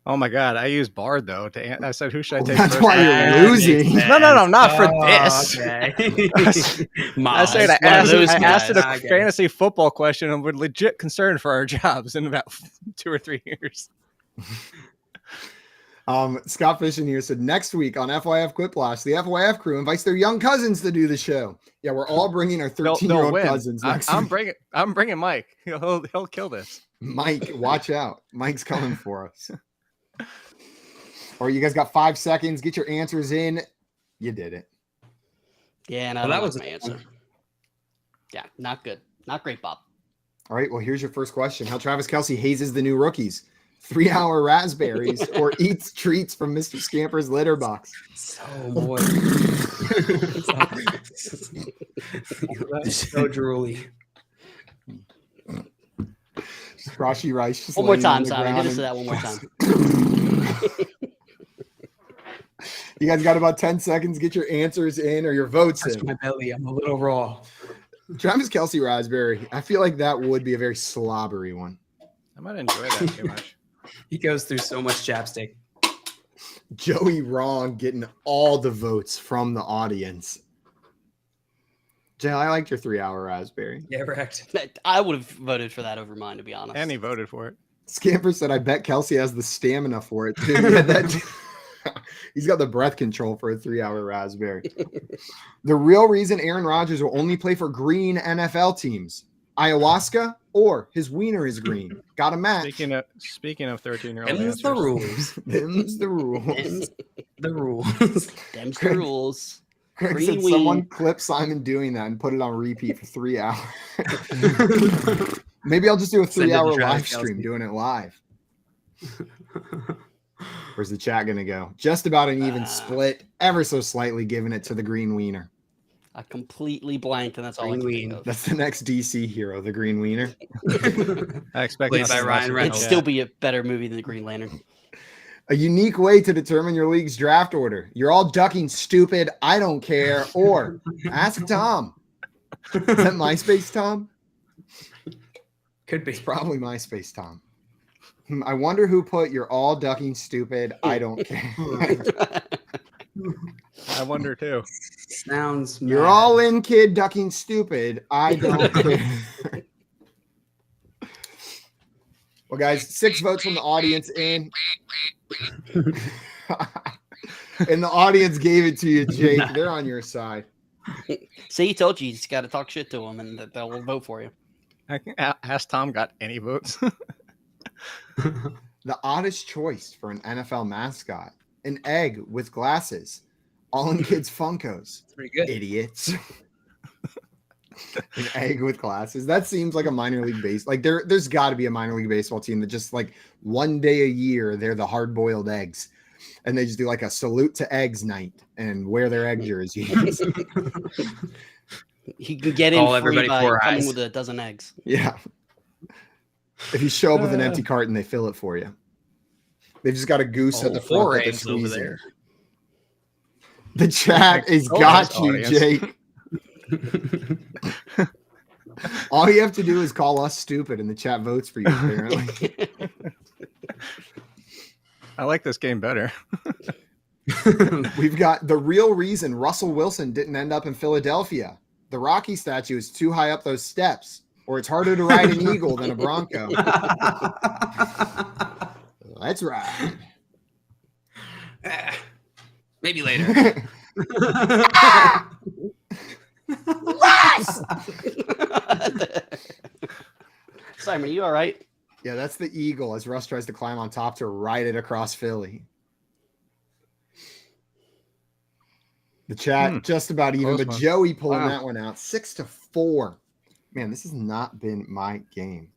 Oh my God, I used Bard though. I said, who should I take That's first? why That you're makes losing. sense. No, not for Oh, this. Okay. I said I one of asked, those I asked it a guys. Okay. fantasy football question and we're legit concerned for our jobs in about 2 or 3 years. Scott Fishing here said next week on FYF Quiplash, the FYF crew invites their young cousins to do the show. Yeah, we're all bringing our They'll 13-year-old win. cousins next I'm week. bringing Mike. He'll kill this. Mike, watch out. Mike's coming for us. Or you guys got 5 seconds. Get your answers in. You did it. Yeah, and I Well, don't that like was my answer. Yeah, not good. Not great, Bob. All right, well, here's your first question. How Travis Kelce hazes the new rookies. 3-hour raspberries or eats treats from Mr. Scamper's litter box. So moist. That's so drooly. Scrushy rice. Just One more laying on time, the Simon. ground Hit us with and- that one more time. You guys got about 10 seconds. Get your answers in or your votes Touch in. my belly. I'm a little raw. Travis Kelce raspberry. I feel like that would be a very slobbery one. I might enjoy that too much. He goes through so much chapstick. Joey Wrong getting all the votes from the audience. Jay, I liked your 3-hour raspberry. Yeah, correct. I would have voted for that over mine, to be honest. And he voted for it. Scamper said, I bet Kelce has the stamina for it too. Yeah, he's got the breath control for a 3-hour raspberry. The real reason Aaron Rodgers will only play for green NFL teams, ayahuasca or his wiener is green. Got a match. Speaking of 13-year-old Them's answers. the rules. Them's the rules. Them's the rules. Them's the rules. Greg Green said someone ween. clip Simon doing that and put it on repeat for 3 hours. Maybe I'll just do a Send it to 3-hour Travis live stream Kelce. doing it live. Where's the chat going to go? Just about an even split, ever so slightly giving it to the green wiener. I completely blanked, and that's all I Green can ween. think of. That's the next DC hero, the green wiener. I expect Played nothing by less Ryan from Reynolds. It'd Hellcat. still be a better movie than the Green Lantern. A unique way to determine your league's draft order. You're all ducking stupid. I don't care. Or ask Tom. Is that MySpace Tom? Could be. It's probably MySpace Tom. I wonder who put you're all ducking stupid. I don't care. I wonder too. Sounds You're mad. all in, kid, ducking stupid. I don't care. Well, guys, 6 votes from the audience in. And the audience gave it to you, Jake. They're on your side. See, he told you just got to talk shit to him, and that they'll vote for you. Has Tom got any votes? The oddest choice for an NFL mascot. An egg with glasses. All in kids' Funkos. Pretty good. Idiots. An egg with glasses. That seems like a minor league base. Like there's got to be a minor league baseball team that just like one day a year they're the hard-boiled eggs, and they just do like a salute to eggs night and wear their egg jerseys. He can get in Call free everybody by 4 coming eyes. with a dozen eggs. Yeah. If you show up with an empty carton, they fill it for you. They've just got a goose at the front 4 that they're eggs over squeezing. there. The chat has Oh, got nice you, audience. Jake. All you have to do is call us stupid, and the chat votes for you. Apparently, I like this game better. we've got the real reason Russell Wilson didn't end up in Philadelphia. The Rocky statue is too high up those steps, or it's harder to ride an eagle than a Bronco. Let's ride. Maybe later. Simon, are you all right? Yeah, that's the eagle as Russ tries to climb on top to ride it across Philly. The chat just about even, Close but one. Joey pulling Wow. that one out 6-4. Man, this has not been my game.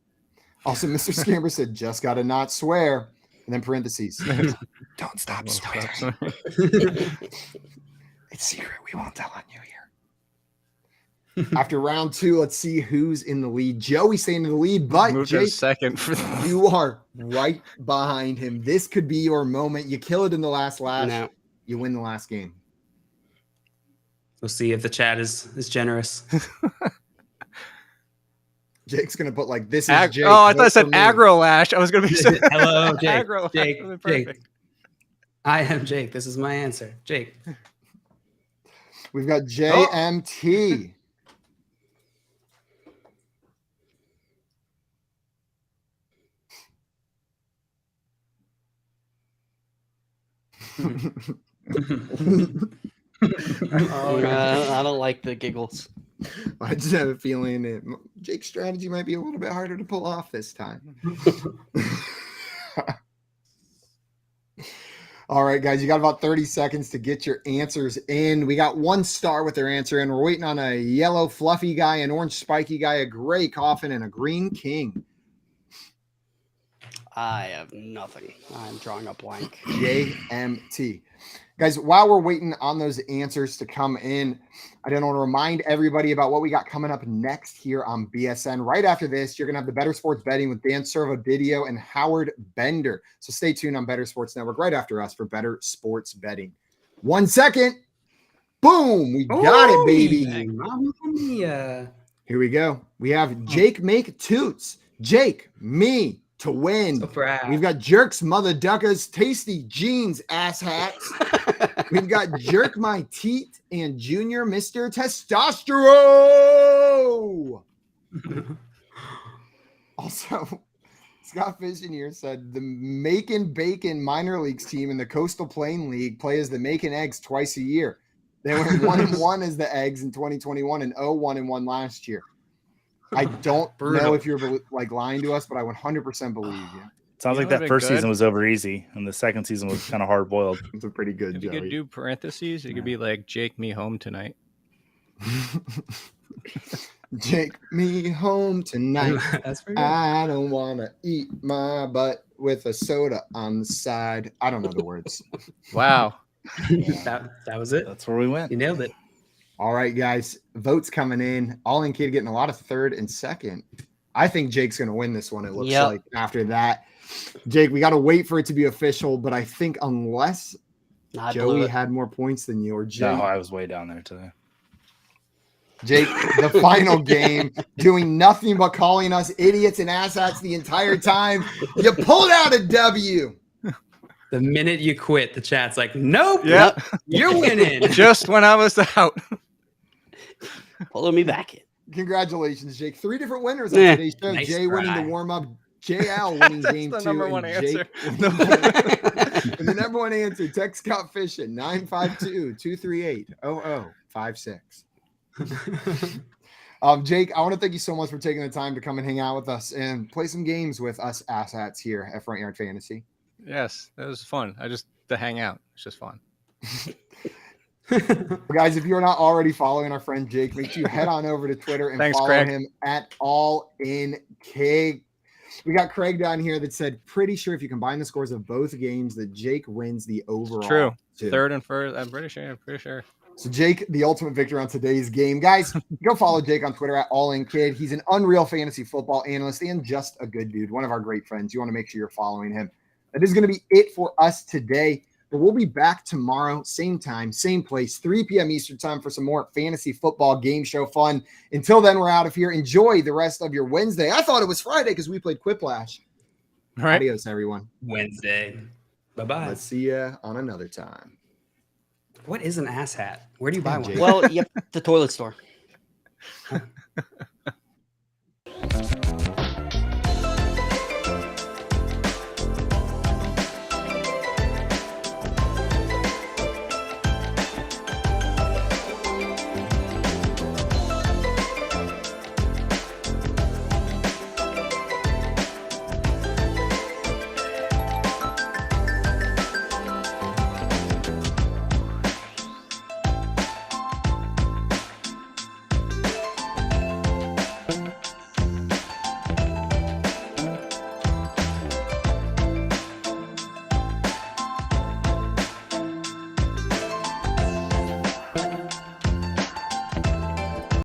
Also, Mr. Scamper said, just got to not swear. And then parentheses. Don't stop swearing. It's secret. We won't tell on you here. After round 2, let's see who's in the lead. Joey staying in the lead, but Moved to Jake, second for you are right behind him. This could be your moment. You kill it in the last lash. No. You win the last game. We'll see if the chat is generous. Jake's gonna put like this is Jake. Oh, I thought vote it said for me. aggro lash. I was gonna be saying Hello, Jake. aggro Jake. lash. Jake. Perfect. I am Jake. This is my answer. Jake. We've got JMT. I don't like the giggles. I just have a feeling that Jake's strategy might be a little bit harder to pull off this time. All right, guys, you got about 30 seconds to get your answers in. We got 1 star with their answer in. We're waiting on a yellow fluffy guy, an orange spiky guy, a gray coffin, and a green king. I have nothing. I'm drawing a blank. JMT. Guys, while we're waiting on those answers to come in, I don't want to remind everybody about what we got coming up next here on BSN. Right after this, you're going to have the Better Sports Betting with Dan Servo-Didio and Howard Bender. So stay tuned on Better Sports Network right after us for Better Sports Betting. 1 second. Boom. We got it, baby. Mamma mia. Here we go. We have Jake Make Toots. Jake, me to win. So proud. We've got Jerks, Mother Duckers, Tasty Jeans, Ass Hats. We've got Jerk My Teat and Junior Mr. Testosterone. Also, Scott Fishing here said the Macon Bacon minor leagues team in the Coastal Plain League play as the Macon Eggs twice a year. They went 1-1 as the Eggs in 2021 and 0-1-1 last year. I don't know if you're like lying to us, but I 100% believe you. Sounds like that first season was over easy, and the second season was kind of hard boiled. It's a pretty good. If you could do parentheses, it could be like Jake me home tonight. Jake me home tonight. That's pretty good. I don't want to eat my butt with a soda on the side. I don't know the words. Wow. that was it. That's where we went. You nailed it. All right, guys. Votes coming in. All in kid getting a lot of third and second. I think Jake's going to win this one. It looks like after that. Jake, we got to wait for it to be official, but I think unless Joey had more points than you or Jake. No, I was way down there today. Jake, the final game, doing nothing but calling us idiots and asshats the entire time. You pulled out a W. The minute you quit, the chat's like, nope, Yep. you're winning. Just when I was out. Pulling me back in. Congratulations, Jake. 3 different winners on today's show. Nice Jay winning try. the warm-up, JL winning game 2. The number one and answer. And the number one answer, text Scott Fish at 952-238-0056. Jake, I want to thank you so much for taking the time to come and hang out with us and play some games with us asshats here at Front Yard Fantasy. Yes, that was fun. To hang out. It's just fun. Guys, if you're not already following our friend Jake, make sure you head on over to Twitter and follow Craig. him at AllInKeg. We got Craig down here that said, pretty sure if you combine the scores of both games, that Jake wins the overall. True. Too. Third and first. I'm pretty sure. So Jake, the ultimate victor on today's game. Guys, go follow Jake on Twitter at AllInKid. He's an unreal fantasy football analyst and just a good dude. One of our great friends. You want to make sure you're following him. That is going to be it for us today. But we'll be back tomorrow, same time, same place, 3 p.m. Eastern time for some more fantasy football game show fun. Until then, we're out of here. Enjoy the rest of your Wednesday. I thought it was Friday because we played Quiplash. All right. Adios, everyone. Wednesday. Bye-bye. Let's see you on another time. What is an ass hat? Where do you buy one? Well, yep, the toilet store.